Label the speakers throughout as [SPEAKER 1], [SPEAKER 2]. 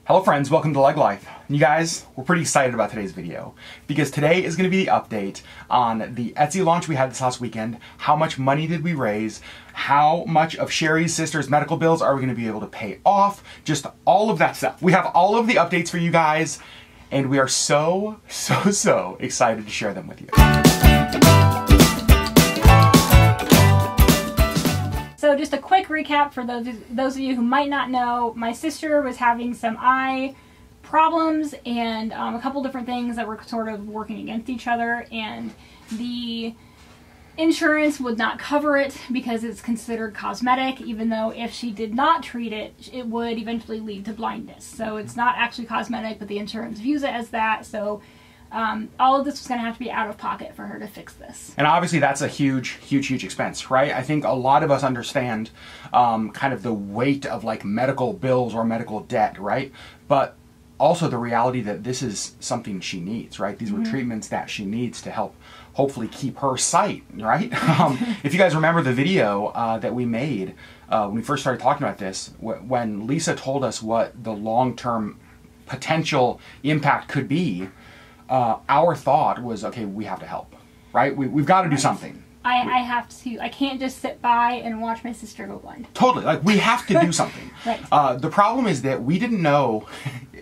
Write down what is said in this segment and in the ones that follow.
[SPEAKER 1] Hello friends, welcome to LeggLife. You guys, we're pretty excited about today's video because today is going to be the update on the Etsy launch we had this last weekend. How much money did we raise? How much of Sherri's sister's medical bills are we going to be able to pay off? Just all of that stuff. We have all of the updates for you guys and we are so excited to share them with you.
[SPEAKER 2] So just a quick recap for those of you who might not know, my sister was having some eye problems and a couple different things that were sort of working against each other, and the insurance would not cover it because it's considered cosmetic, even though if she did not treat it, it would eventually lead to blindness. So it's not actually cosmetic, but the insurance views it as that. So all of this was going to have to be out of pocket for her to fix this. And
[SPEAKER 1] obviously that's a huge expense, right? I think a lot of us understand kind of the weight of like medical bills or medical debt, right? But also the reality that this is something she needs, right? These were treatments that she needs to help hopefully keep her sight, right? If you guys remember the video that we made when we first started talking about this, when Lisa told us what the long-term potential impact could be, our thought was, okay, we have to help, right? We've got to do something.
[SPEAKER 2] I have to. I can't just sit by and watch my sister go blind.
[SPEAKER 1] Totally. Like, we have to do something.
[SPEAKER 2] Right.
[SPEAKER 1] The problem is that we didn't know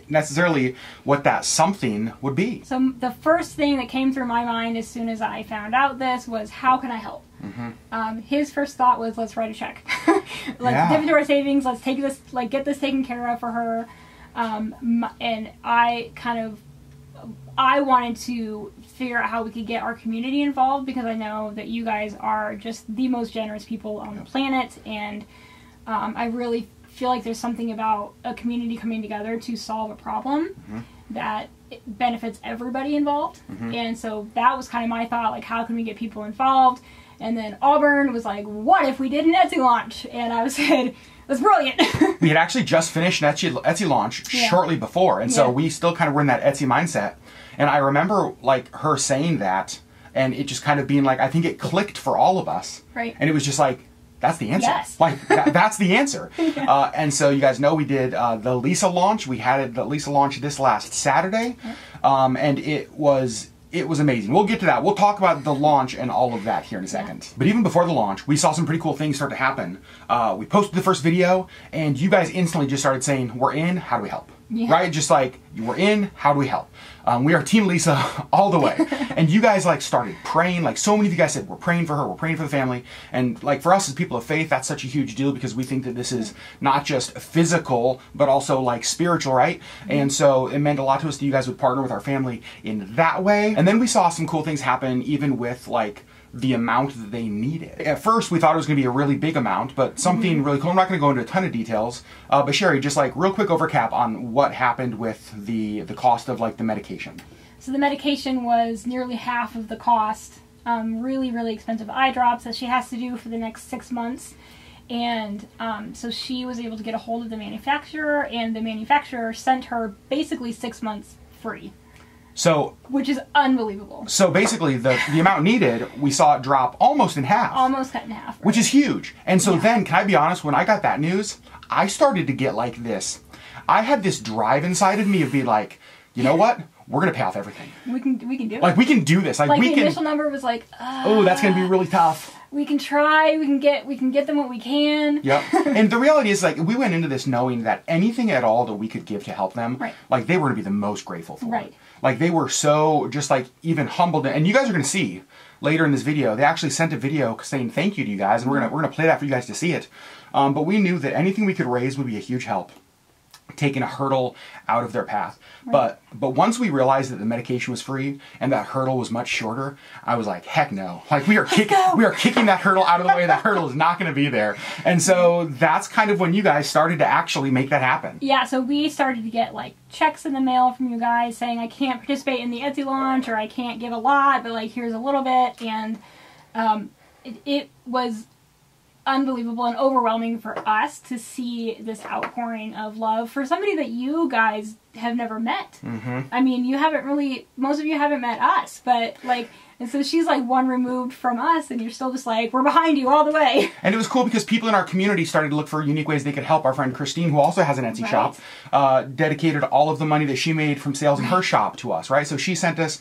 [SPEAKER 1] necessarily what that something would be.
[SPEAKER 2] So the first thing that came through my mind as soon as I found out this was, how can I help? His first thought was, let's write a check. Let's dip into our savings. Let's take this, like, get this taken care of for her. And I wanted to figure out how we could get our community involved, because I know that you guys are just the most generous people on the planet, and I really feel like there's something about a community coming together to solve a problem that benefits everybody involved. And so that was kind of my thought, like, how can we get people involved? And then Auburn was like, what if we did an Etsy launch? And I said, that's brilliant. We
[SPEAKER 1] had actually just finished an Etsy launch shortly before, and so we still kind of were in that Etsy mindset. And I remember like her saying that, and it just kind of being like, I think it clicked for all of us.
[SPEAKER 2] Right.
[SPEAKER 1] And it was just like, that's the answer.
[SPEAKER 2] Yes.
[SPEAKER 1] Like, that's the answer. And so you guys know we did the Lisa launch. We had the Lisa launch this last Saturday, and it was amazing. We'll get to that. We'll talk about the launch and all of that here in a second. But even before the launch, we saw some pretty cool things start to happen. We posted the first video, and you guys instantly just started saying, we're in, how do we help? Right? Just like, we're in, how do we help? We are Team Lisa all the way. And you guys like started praying. Like, so many of you guys said, we're praying for her, we're praying for the family. And like, for us as people of faith, that's such a huge deal, because we think that this is not just physical, but also like spiritual, right? And so it meant a lot to us that you guys would partner with our family in that way. And then we saw some cool things happen even with like the amount that they needed. At first, we thought it was going to be a really big amount, but something really cool. I'm not going to go into a ton of details, but Sherri, just like real quick overcap on what happened with the cost of like the medication.
[SPEAKER 2] So the medication was nearly half of the cost. Really expensive eye drops that she has to do for the next 6 months. And so she was able to get a hold of the manufacturer, and the manufacturer sent her basically 6 months free.
[SPEAKER 1] So,
[SPEAKER 2] which is unbelievable.
[SPEAKER 1] So basically, the amount needed, we saw it drop almost in half.
[SPEAKER 2] Almost cut in half. Right?
[SPEAKER 1] Which is huge. And so then, can I be honest, when I got that news, I started to get like this. I had this drive inside of me of being like, you know what? We're going to pay off everything.
[SPEAKER 2] We can do it.
[SPEAKER 1] Like, we can do this. Like we
[SPEAKER 2] the
[SPEAKER 1] can,
[SPEAKER 2] initial number was like,
[SPEAKER 1] oh, that's going to be really tough.
[SPEAKER 2] We can try, we can get them what we can.
[SPEAKER 1] Yep. And the reality is, like, we went into this knowing that anything at all that we could give to help them, like, they were going to be the most grateful for.
[SPEAKER 2] Right.
[SPEAKER 1] Like, they were so just like even humbled. And you guys are going to see later in this video, they actually sent a video saying thank you to you guys, and we're gonna play that for you guys to see it. But we knew that anything we could raise would be a huge help, taking a hurdle out of their path. But once we realized that the medication was free and that hurdle was much shorter, I was like, heck no. Like, we are kicking that hurdle out of the way. That hurdle is not going to be there. And so that's kind of when you guys started to actually make that happen.
[SPEAKER 2] Yeah, so we started to get like checks in the mail from you guys saying, I can't participate in the Etsy launch, or I can't give a lot, but like, here's a little bit. And it was unbelievable and overwhelming for us to see this outpouring of love for somebody that you guys have never met. I mean, you haven't really, most of you haven't met us, but like, And so she's like one removed from us, and you're still just like, we're behind you all the way.
[SPEAKER 1] And it was cool because people in our community started to look for unique ways they could help. Our friend Christine, who also has an Etsy shop, dedicated all of the money that she made from sales in her shop to us, right? So she sent us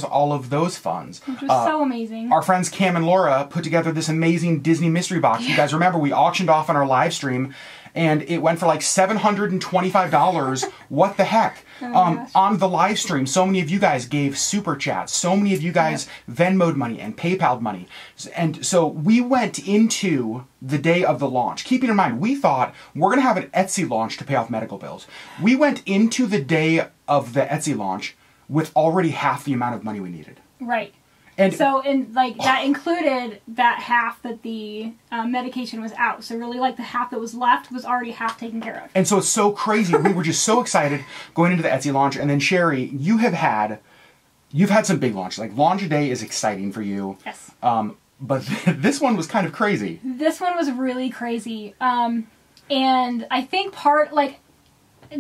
[SPEAKER 1] all of those funds.
[SPEAKER 2] Which was so amazing.
[SPEAKER 1] Our friends Cam and Laura put together this amazing Disney mystery box. You guys remember we auctioned off on our live stream, and it went for like $725. What the heck? On the live stream, so many of you guys gave super chats. So many of you guys Venmo'd money and PayPal'd money. And so we went into the day of the launch. Keeping in mind, we thought we're going to have an Etsy launch to pay off medical bills. We went into the day of the Etsy launch with already half the amount of money we needed.
[SPEAKER 2] Right.
[SPEAKER 1] And
[SPEAKER 2] so, that included that half that the medication was out. So really, like, the half that was left was already half taken care of.
[SPEAKER 1] And so it's so crazy. We were just so excited going into the Etsy launch. And then, Sherri, you've had some big launches. Like, launch day is exciting for you.
[SPEAKER 2] Yes.
[SPEAKER 1] But this one was kind of crazy.
[SPEAKER 2] This one was really crazy. And I think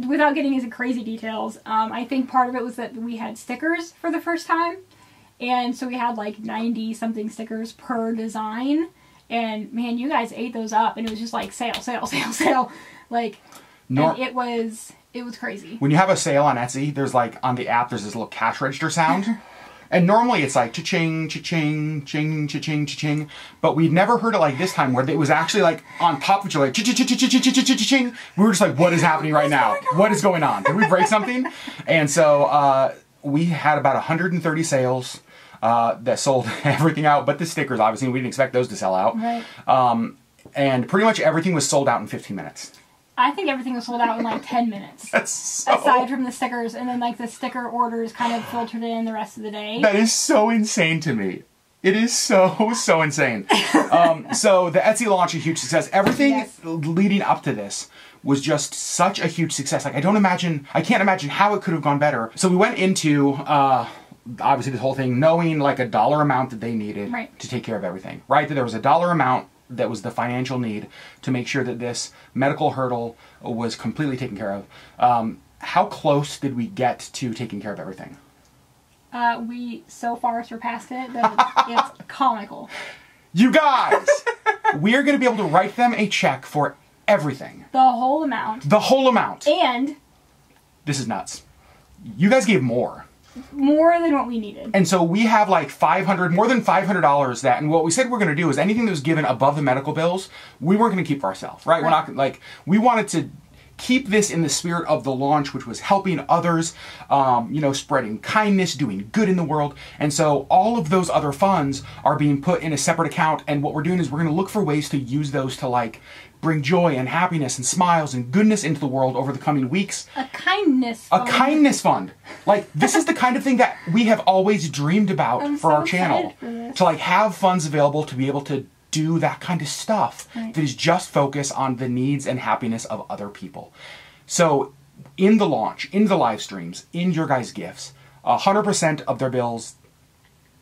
[SPEAKER 2] without getting into crazy details, I think part of it was that we had stickers for the first time. And so we had like 90 something stickers per design, and man, you guys ate those up, and it was just like sale, sale, sale, sale. Like, and it was crazy. When
[SPEAKER 1] you have a sale on Etsy, there's like on the app, there's this little cash register sound. And normally it's like cha-ching, cha-ching, ching, cha-ching, cha-ching. But we'd never heard it like this time, where it was actually like on top of each other, like cha-ching. We were just like, what is happening right now? What is going on? Did we break something? And so we had about 130 sales. That sold everything out, but the stickers, obviously, we didn't expect those to sell out.
[SPEAKER 2] Right.
[SPEAKER 1] And pretty much everything was sold out in 15 minutes.
[SPEAKER 2] I think everything was sold out in like 10 minutes. Aside from the stickers, and then like the sticker orders kind of filtered in the rest of the day.
[SPEAKER 1] That is so insane to me. It is so insane. So the Etsy launch, a huge success. Everything leading up to this was just such a huge success. Like, I can't imagine how it could have gone better. So we went into, obviously this whole thing knowing like a dollar amount that they needed to take care of everything, right? That there was a dollar amount that was the financial need to make sure that this medical hurdle was completely taken care of. How close did we get to taking care of everything?
[SPEAKER 2] We so far surpassed it that it's comical.
[SPEAKER 1] You guys, we are going to be able to write them a check for everything.
[SPEAKER 2] The whole amount.
[SPEAKER 1] The whole amount.
[SPEAKER 2] And
[SPEAKER 1] this is nuts. You guys gave more.
[SPEAKER 2] More than what we needed.
[SPEAKER 1] And so we have like more than $500 that, and what we said we're going to do is anything that was given above the medical bills, we weren't going to keep for ourselves, right? We're not like, we wanted to keep this in the spirit of the launch, which was helping others, spreading kindness, doing good in the world. And so all of those other funds are being put in a separate account. And what we're doing is we're going to look for ways to use those to like bring joy and happiness and smiles and goodness into the world over the coming weeks.
[SPEAKER 2] A kindness fund.
[SPEAKER 1] A kindness fund. Like, this is the kind of thing that we have always dreamed about for our channel. To like have funds available to be able to do that kind of stuff that is just focused on the needs and happiness of other people. So in the launch, in the live streams, in your guys' gifts, 100% of their bills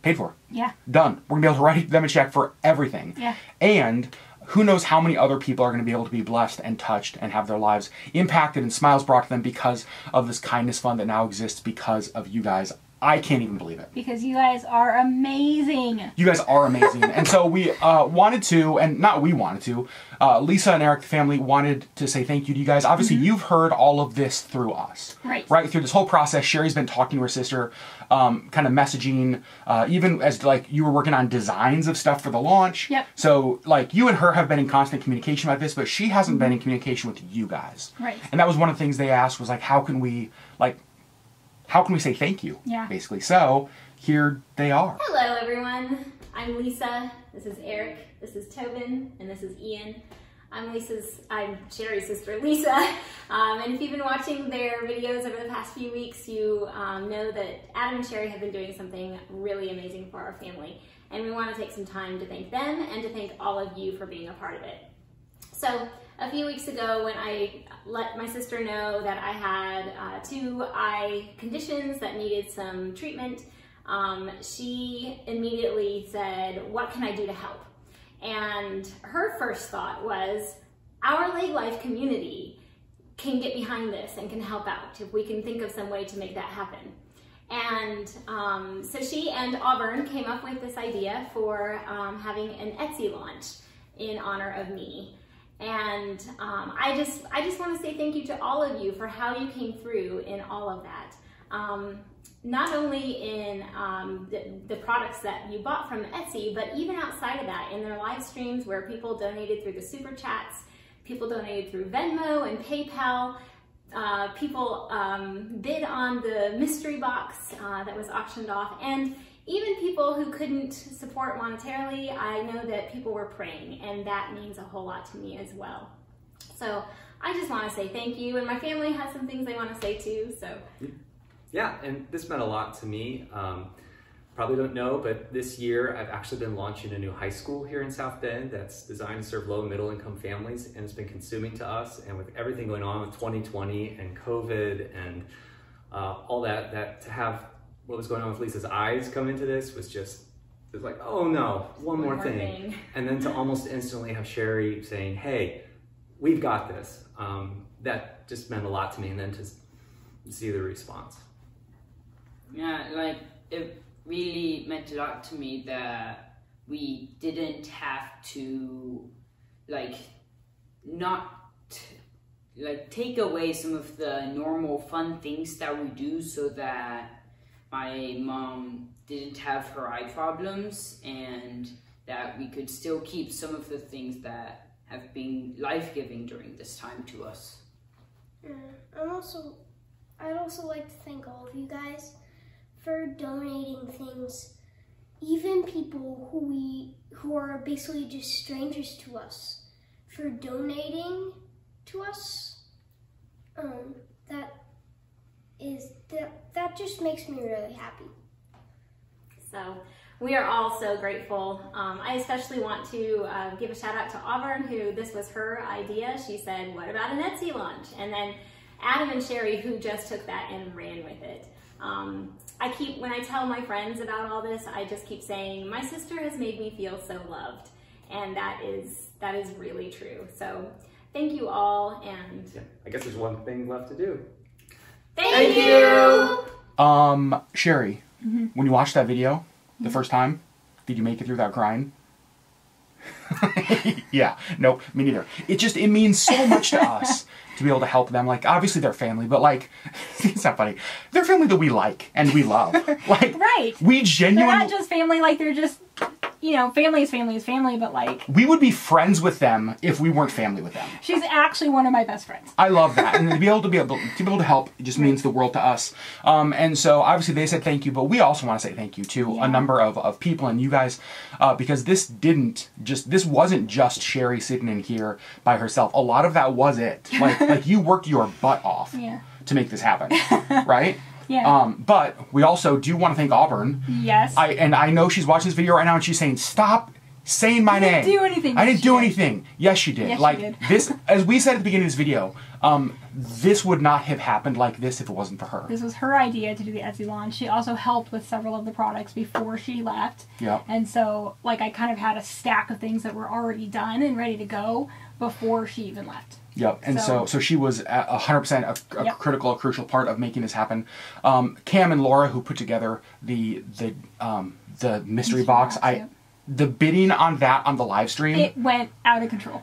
[SPEAKER 1] paid for.
[SPEAKER 2] Yeah.
[SPEAKER 1] Done. We're going to be able to write them a check for everything.
[SPEAKER 2] Yeah.
[SPEAKER 1] And who knows how many other people are going to be able to be blessed and touched and have their lives impacted and smiles brought to them because of this kindness fund that now exists because of you guys. I can't even believe it.
[SPEAKER 2] Because you guys are amazing.
[SPEAKER 1] You guys are amazing. And so we wanted to, and not we wanted to, Lisa and Eric, the family, wanted to say thank you to you guys. Obviously, you've heard all of this through us.
[SPEAKER 2] Right.
[SPEAKER 1] Right? Through this whole process, Sherri's been talking to her sister, kind of messaging, even as like you were working on designs of stuff for the launch.
[SPEAKER 2] Yep.
[SPEAKER 1] So like you and her have been in constant communication about this, but she hasn't been in communication with you guys.
[SPEAKER 2] Right.
[SPEAKER 1] And that was one of the things they asked was like, how can we say thank you?
[SPEAKER 2] Yeah.
[SPEAKER 1] Basically. So here they are.
[SPEAKER 3] Hello everyone. I'm Lisa. This is Eric. This is Tobin, and this is Ian. I'm Sherri's sister, Lisa. And if you've been watching their videos over the past few weeks, you know that Adam and Sherri have been doing something really amazing for our family. And we want to take some time to thank them and to thank all of you for being a part of it. So a few weeks ago, when I let my sister know that I had 2 eye conditions that needed some treatment, she immediately said, "What can I do to help?" And her first thought was, our LeggLife community can get behind this and can help out if we can think of some way to make that happen. And so she and Auburn came up with this idea for having an Etsy launch in honor of me. And I just want to say thank you to all of you for how you came through in all of that. Not only in the products that you bought from Etsy, but even outside of that, in their live streams where people donated through the super chats, people donated through Venmo and PayPal, people bid on the mystery box that was auctioned off, and even people who couldn't support monetarily, I know that people were praying, and that means a whole lot to me as well. So I just want to say thank you, and my family has some things they want to say too, so.
[SPEAKER 4] Yeah, and this meant a lot to me. Probably don't know, but this year I've actually been launching a new high school here in South Bend that's designed to serve low and middle income families, and it's been consuming to us. And with everything going on with 2020 and COVID and all that to have what was going on with Lisa's eyes come into this was just, it was like, oh no, one more thing. And then to almost instantly have Sherri saying, hey, we've got this. That just meant a lot to me, and then to see the response.
[SPEAKER 5] Yeah, like it really meant a lot to me that we didn't have to take away some of the normal fun things that we do so that my mom didn't have her eye problems, and that we could still keep some of the things that have been life-giving during this time to us.
[SPEAKER 6] I'd also like to thank all of you guys for donating things, even people who are basically just strangers to us, for donating to us. That just makes me really happy.
[SPEAKER 3] So we are all so grateful. I especially want to give a shout out to Auburn, who this was her idea. She said, what about an Etsy launch? And then Adam and Sherri, who just took that and ran with it. When I tell my friends about all this, I just keep saying, my sister has made me feel so loved. And that is really true. So thank you all. And
[SPEAKER 4] yeah, I guess there's one thing left to do.
[SPEAKER 3] Thank you!
[SPEAKER 1] Sherri, when you watched that video the first time, did you make it through without crying? Yeah, nope, me neither. It means so much to us to be able to help them. Like, obviously they're family, but like, it's not funny. They're family that we like and we love. Like,
[SPEAKER 2] right.
[SPEAKER 1] We genuinely...
[SPEAKER 2] They're not just family, like they're just, family is family, but like...
[SPEAKER 1] We would be friends with them if we weren't family with them.
[SPEAKER 2] She's actually one of my best friends.
[SPEAKER 1] I love that. And to be able to help, it just means the world to us. And so obviously they said thank you, but we also want to say thank you to a number of people and you guys, because this wasn't just Sherri sitting in here by herself. A lot of that was it. Like you worked your butt off to make this happen, right?
[SPEAKER 2] Yeah.
[SPEAKER 1] But we also do want to thank Auburn.
[SPEAKER 2] Yes.
[SPEAKER 1] I know she's watching this video right now and she's saying, stop saying my name.
[SPEAKER 2] I didn't do anything.
[SPEAKER 1] I didn't do anything. Yes, she did.
[SPEAKER 2] Yes, she did.
[SPEAKER 1] This, as we said at the beginning of this video, this would not have happened like this if it wasn't for her.
[SPEAKER 2] This was her idea to do the Etsy launch. She also helped with several of the products before she left.
[SPEAKER 1] Yeah.
[SPEAKER 2] And so, I kind of had a stack of things that were already done and ready to go before she even left.
[SPEAKER 1] Yep, and so she was 100% a crucial part of making this happen. Cam and Laura, who put together the mystery box, the bidding on that on the live stream,
[SPEAKER 2] it went out of control.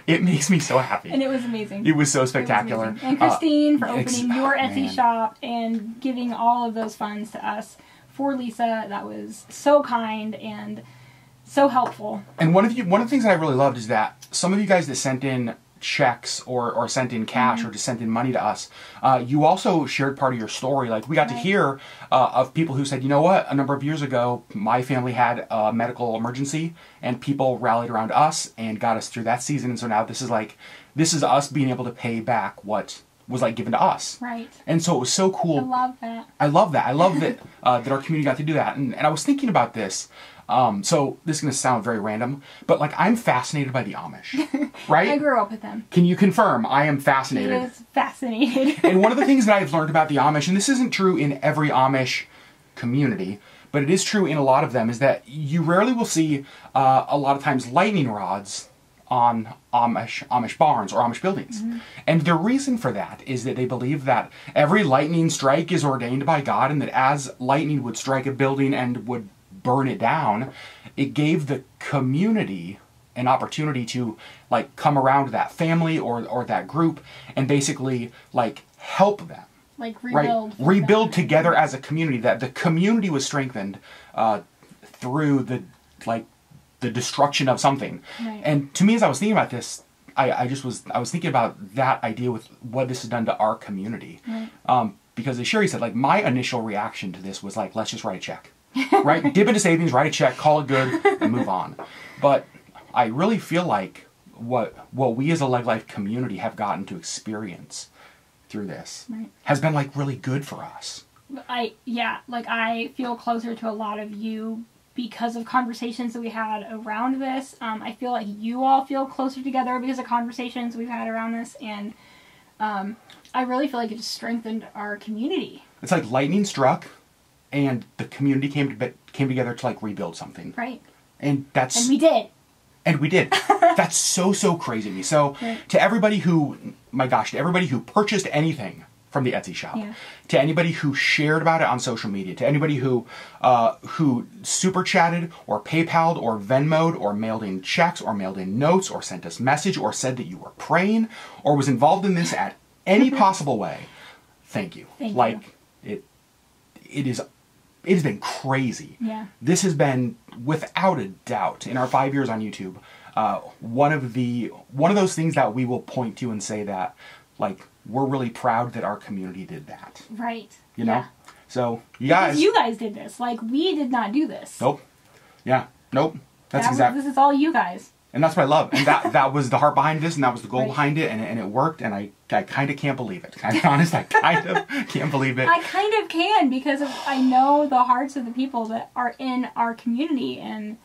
[SPEAKER 1] It makes me so happy.
[SPEAKER 2] And it was amazing.
[SPEAKER 1] It was so spectacular.
[SPEAKER 2] And Christine for opening your Etsy shop and giving all of those funds to us for Lisa. That was so kind and so helpful. And
[SPEAKER 1] one of the things that I really loved is that some of you guys that sent in checks or sent in cash or just sent in money to us, you also shared part of your story. Like, we got to hear of people who said, you know what, a number of years ago my family had a medical emergency and people rallied around us and got us through that season, and so now this is us being able to pay back what was given to us.
[SPEAKER 2] Right.
[SPEAKER 1] And so it was so cool.
[SPEAKER 2] I love that.
[SPEAKER 1] I love that that our community got to do that. And I was thinking about this. So this is going to sound very random, but I'm fascinated by the Amish, right?
[SPEAKER 2] I grew up with them.
[SPEAKER 1] Can you confirm I am fascinated?
[SPEAKER 2] He is fascinated.
[SPEAKER 1] And one of the things that I've learned about the Amish, and this isn't true in every Amish community, but it is true in a lot of them, is that you rarely will see a lot of times lightning rods on Amish barns or Amish buildings. And the reason for that is that they believe that every lightning strike is ordained by God, and that as lightning would strike a building and would burn it down, it gave the community an opportunity to like come around that family or that group and basically like help them.
[SPEAKER 2] Like rebuild.
[SPEAKER 1] Right? Rebuild together as a community, that the community was strengthened through the destruction of something.
[SPEAKER 2] Right.
[SPEAKER 1] And to me, as I was thinking about this, I was thinking about that idea with what this has done to our community.
[SPEAKER 2] Right.
[SPEAKER 1] Because as Sherri said, like my initial reaction to this was like, let's just write a check. Right? Dip into savings, write a check, call it good, and move on. But I really feel like what we as a LeggLife community have gotten to experience through this has been like really good for us.
[SPEAKER 2] I feel closer to a lot of you because of conversations that we had around this. I feel like you all feel closer together because of conversations we've had around this, and I really feel like it just strengthened our community. It's
[SPEAKER 1] like lightning struck, and the community came together to like rebuild something.
[SPEAKER 2] Right.
[SPEAKER 1] And
[SPEAKER 2] we did.
[SPEAKER 1] And we did. That's so crazy to me. So to everybody who, to everybody who purchased anything from the Etsy shop, to anybody who shared about it on social media, to anybody who super chatted or PayPal'd or Venmo'd or mailed in checks or mailed in notes or sent us message or said that you were praying or was involved in this at any possible way, thank you.
[SPEAKER 2] Thank you.
[SPEAKER 1] It has been crazy.
[SPEAKER 2] Yeah.
[SPEAKER 1] This has been, without a doubt, in our 5 years on YouTube, one of those things that we will point to and say that, like, we're really proud that our community did that.
[SPEAKER 2] Right.
[SPEAKER 1] You know? So, you guys...
[SPEAKER 2] Because you guys did this. Like, we did not do this.
[SPEAKER 1] Nope. Yeah. Nope. This
[SPEAKER 2] is all you guys.
[SPEAKER 1] And that's what I love. And that was the heart behind this, and that was the goal behind it, and it worked, and I kind of can't believe it. To be honest, I kind of can't believe it.
[SPEAKER 2] I kind of can, because I know the hearts of the people that are in our community, and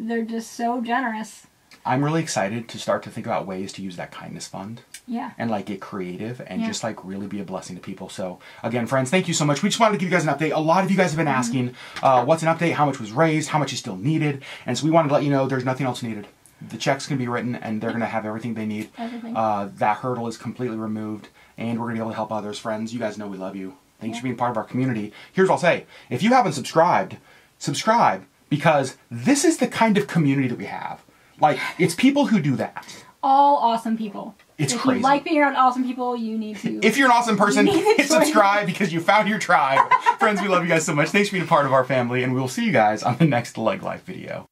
[SPEAKER 2] they're just so generous.
[SPEAKER 1] I'm really excited to start to think about ways to use that kindness fund.
[SPEAKER 2] Yeah.
[SPEAKER 1] And like get creative and just like really be a blessing to people. So again, friends, thank you so much. We just wanted to give you guys an update. A lot of you guys have been asking, what's an update? How much was raised? How much is still needed? And so we wanted to let you know there's nothing else needed. The checks can be written and they're going to have everything they need.
[SPEAKER 2] Everything.
[SPEAKER 1] That hurdle is completely removed and we're going to be able to help others. Friends, you guys know we love you. Thanks for being part of our community. Here's what I'll say. If you haven't subscribed, subscribe, because this is the kind of community that we have. Like, it's people who do that.
[SPEAKER 2] All awesome people.
[SPEAKER 1] It's
[SPEAKER 2] if
[SPEAKER 1] crazy.
[SPEAKER 2] If you like being around awesome people, you need to.
[SPEAKER 1] If you're an awesome person, hit subscribe because you found your tribe. Friends, we love you guys so much. Thanks for being a part of our family, and we will see you guys on the next LeggLife video.